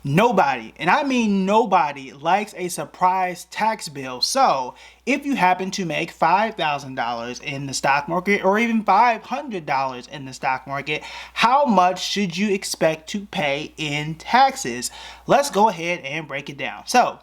Nobody, and I mean nobody, likes a surprise tax bill. So, if you happen to make $5,000 in the stock market or even $500 in the stock market, how much should you expect to pay in taxes? Let's go ahead and break it down. So,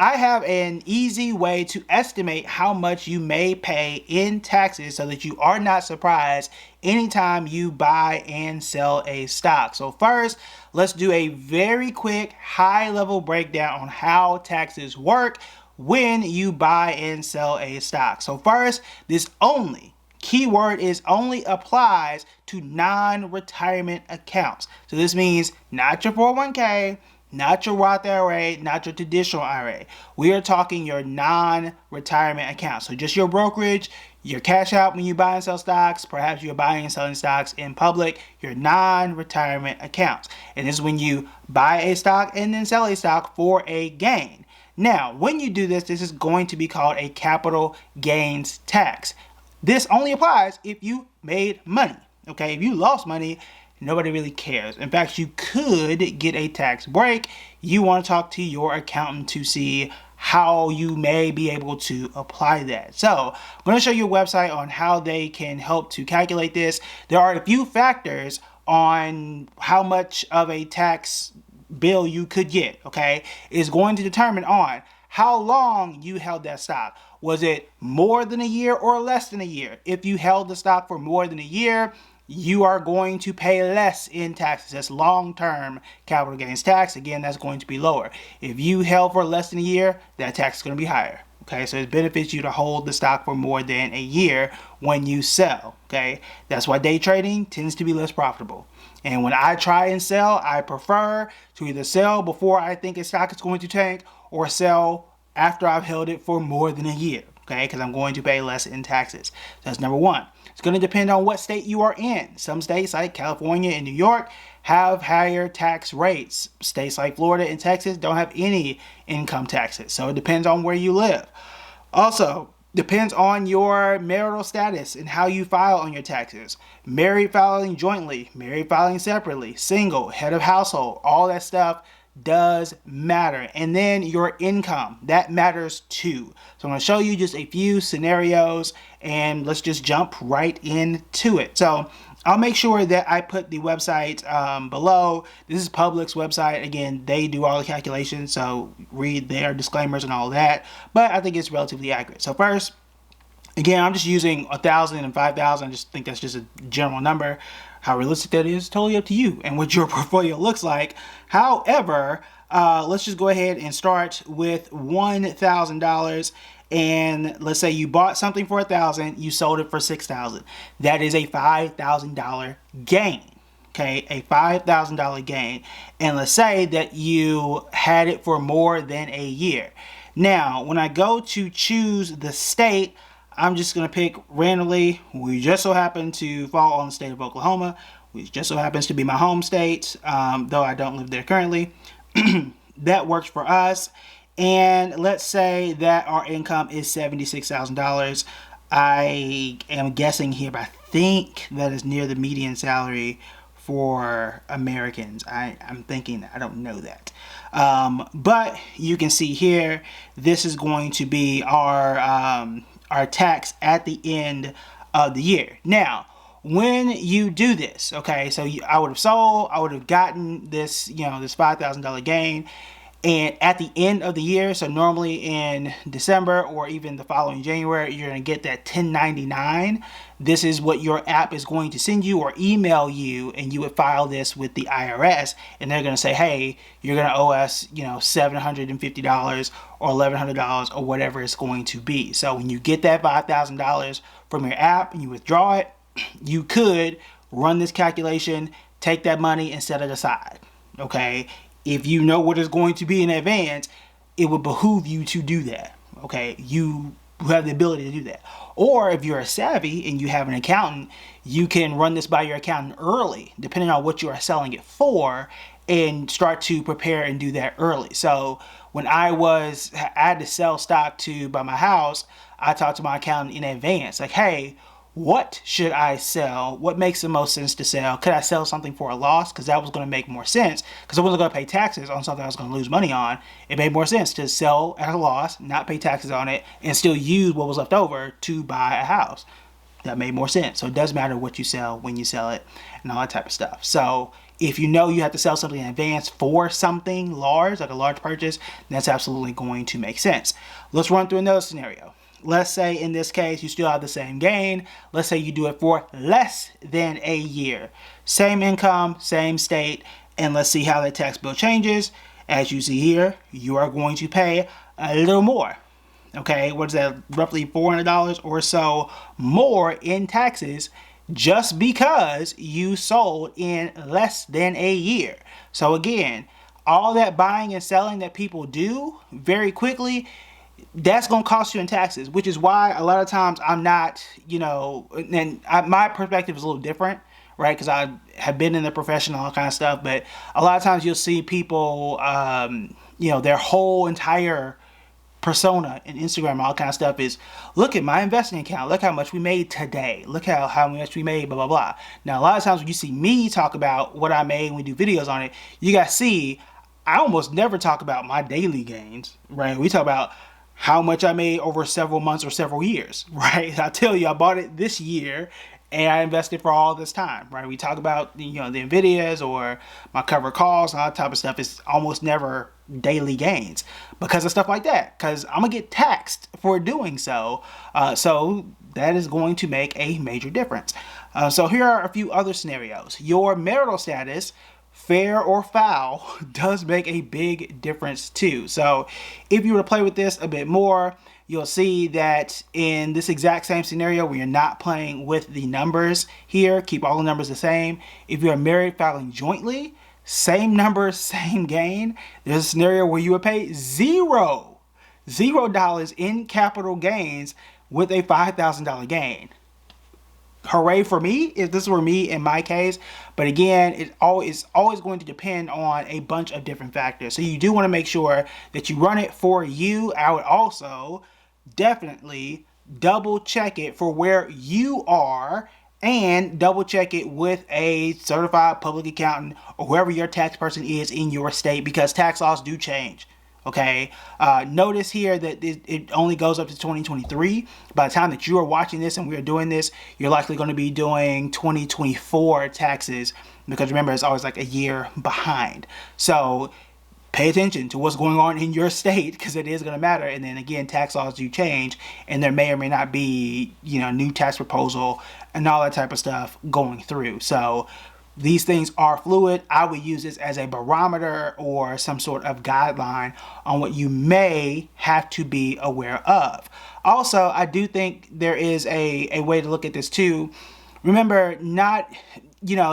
I have an easy way to estimate how much you may pay in taxes so that you are not surprised anytime you buy and sell a stock. So first, let's do a very quick high-level breakdown on how taxes work when you buy and sell a stock. So first, this only keyword is only applies to non-retirement accounts. So this means not your 401k, not your Roth IRA, not your traditional IRA. We are talking your non-retirement account. So just your brokerage, your cash out when you buy and sell stocks, perhaps you're buying and selling stocks in public, your non-retirement accounts. And this is when you buy a stock and then sell a stock for a gain. Now, when you do this, this is going to be called a capital gains tax. This only applies if you made money. Okay, if you lost money, nobody really cares. In fact, you could get a tax break. You want to talk to your accountant to see how you may be able to apply that. So I'm going to show you a website on how they can help to calculate this. There are a few factors on how much of a tax bill you could get, okay? It's going to determine on how long you held that stock. Was it more than a year or less than a year? If you held the stock for more than a year, you are going to pay less in taxes. That's long-term capital gains tax. Again, that's going to be lower. If you held for less than a year, that tax is going to be higher. Okay, so it benefits you to hold the stock for more than a year when you sell. Okay, that's why day trading tends to be less profitable. And when I try and sell, I prefer to either sell before I think a stock is going to tank or sell after I've held it for more than a year. Okay, because I'm going to pay less in taxes. That's number one. It's going to depend on what state you are in. Some states like California and New York have higher tax rates. States like Florida and Texas don't have any income taxes. So it depends on where you live. Also, depends on your marital status and how you file on your taxes. Married filing jointly, married filing separately, single, head of household, all that stuff does matter. And then your income, that matters too. So I'm going to show you just a few scenarios and let's just jump right into it. So I'll make sure that I put the website below. This is Public's website. Again, they do all the calculations, so read their disclaimers and all that. But I think it's relatively accurate. So first, again, I'm just using 1,000 and 5,000. I just think that's just a general number. How realistic that is, totally up to you and what your portfolio looks like. However, let's just go ahead and start with $1,000. And let's say you bought something for 1,000, you sold it for 6,000. That is a $5,000 gain. Okay, a $5,000 gain. And let's say that you had it for more than a year. Now, when I go to choose the state, I'm just going to pick randomly. We just so happen to fall on the state of Oklahoma, which just so happens to be my home state, though I don't live there currently. That works for us. And let's say that our income is $76,000. I am guessing here, but I think that is near the median salary for Americans. I'm thinking, I don't know that. But you can see here, this is going to be our tax at the end of the year. Now, when you do this, okay, so I would have sold, I would have gotten this, this $5,000 gain. And at the end of the year, so normally in December or even the following January, you're going to get that 1099. This is what your app is going to send you or email you, and you would file this with the IRS, and they're going to say, hey, you're going to owe us, $750 or $1,100 or whatever it's going to be. So when you get that $5,000 from your app and you withdraw it, you could run this calculation, take that money and set it aside. Okay. If you know what it's going to be in advance, it would behoove you to do that. Okay, you have the ability to do that. Or if you're a savvy and you have an accountant, you can run this by your accountant early, depending on what you are selling it for, and start to prepare and do that early. So when I had to sell stock to buy my house, I talked to my accountant in advance, like, hey, what should I sell? What makes the most sense to sell? Could I sell something for a loss? Because that was going to make more sense. Because I wasn't going to pay taxes on something I was going to lose money on. It made more sense to sell at a loss, not pay taxes on it, and still use what was left over to buy a house. That made more sense. So it doesn't matter what you sell, when you sell it, and all that type of stuff. So if you know you have to sell something in advance for something large, like a large purchase, that's absolutely going to make sense. Let's run through another scenario. Let's say in this case, you still have the same gain. Let's say you do it for less than a year. Same income, same state, and let's see how the tax bill changes. As you see here, you are going to pay a little more. Okay, what is that, roughly $400 or so more in taxes just because you sold in less than a year. So again, all that buying and selling that people do very quickly, that's going to cost you in taxes, which is why a lot of times I'm not, my perspective is a little different, right? Because I have been in the profession and all kind of stuff, but a lot of times you'll see people, their whole entire persona and Instagram, all kind of stuff is, look at my investing account, look how much we made today, look how much we made, blah blah blah. Now a lot of times when you see me talk about what I made and we do videos on it, you guys see I almost never talk about my daily gains, right? We talk about how much I made over several months or several years, right? I tell you, I bought it this year and I invested for all this time, right? We talk about the NVIDIAs or my cover calls and all that type of stuff. It's almost never daily gains because of stuff like that, because I'm gonna get taxed for doing so. So that is going to make a major difference. So here are a few other scenarios. Your marital status, fair or foul, does make a big difference too. So if you were to play with this a bit more, you'll see that in this exact same scenario where you're not playing with the numbers here, keep all the numbers the same. If you're married filing jointly, same numbers, same gain. There's a scenario where you would pay $0 in capital gains with a $5,000 gain. Hooray for me if this were me in my case, but again, it's always going to depend on a bunch of different factors. So you do want to make sure that you run it for you. I would also definitely double check it for where you are and double check it with a certified public accountant or whoever your tax person is in your state, because tax laws do change. Okay, notice here that it only goes up to 2023. By the time that you are watching this and we are doing this, you're likely going to be doing 2024 taxes, because remember, it's always like a year behind. So pay attention to what's going on in your state, because it is going to matter. And then again, tax laws do change, and there may or may not be, new tax proposal and all that type of stuff going through. So these things are fluid. I would use this as a barometer or some sort of guideline on what you may have to be aware of. Also, I do think there is a way to look at this too. Remember,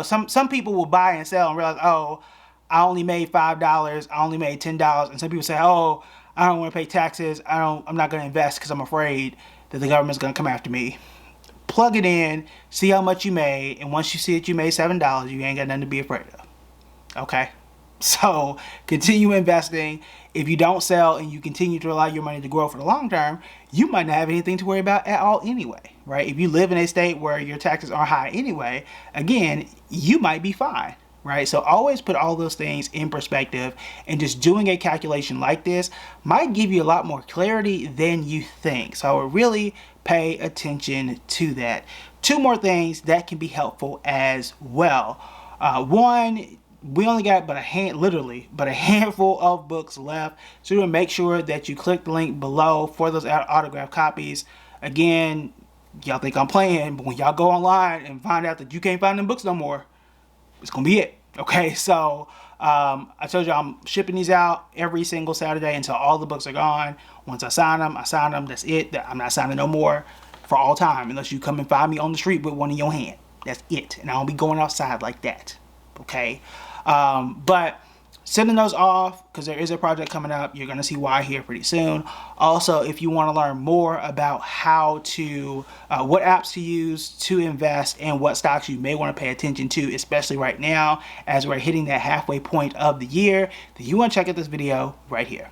some people will buy and sell and realize, oh, I only made $5, I only made $10. And some people say, oh, I don't want to pay taxes. I'm not going to invest because I'm afraid that the government's going to come after me. Plug it in, see how much you made, and once you see that you made $7, you ain't got nothing to be afraid of. Okay? So continue investing. If you don't sell and you continue to allow your money to grow for the long term, you might not have anything to worry about at all anyway, right? If you live in a state where your taxes are high anyway, again, you might be fine, right? So always put all those things in perspective, and just doing a calculation like this might give you a lot more clarity than you think. So I would really pay attention to that. Two more things that can be helpful as well. One, we only got but a handful of books left. So to make sure that you click the link below for those autographed copies. Again, y'all think I'm playing, but when y'all go online and find out that you can't find them books no more, it's gonna be it. Okay, so I told you I'm shipping these out every single Saturday until all the books are gone. Once I sign them, that's it. I'm not signing no more for all time unless you come and find me on the street with one in your hand. That's it. And I won't be going outside like that. Okay, but sending those off, because there is a project coming up. You're going to see why here pretty soon. Also, if you want to learn more about how to, what apps to use to invest and what stocks you may want to pay attention to, especially right now as we're hitting that halfway point of the year, then you want to check out this video right here.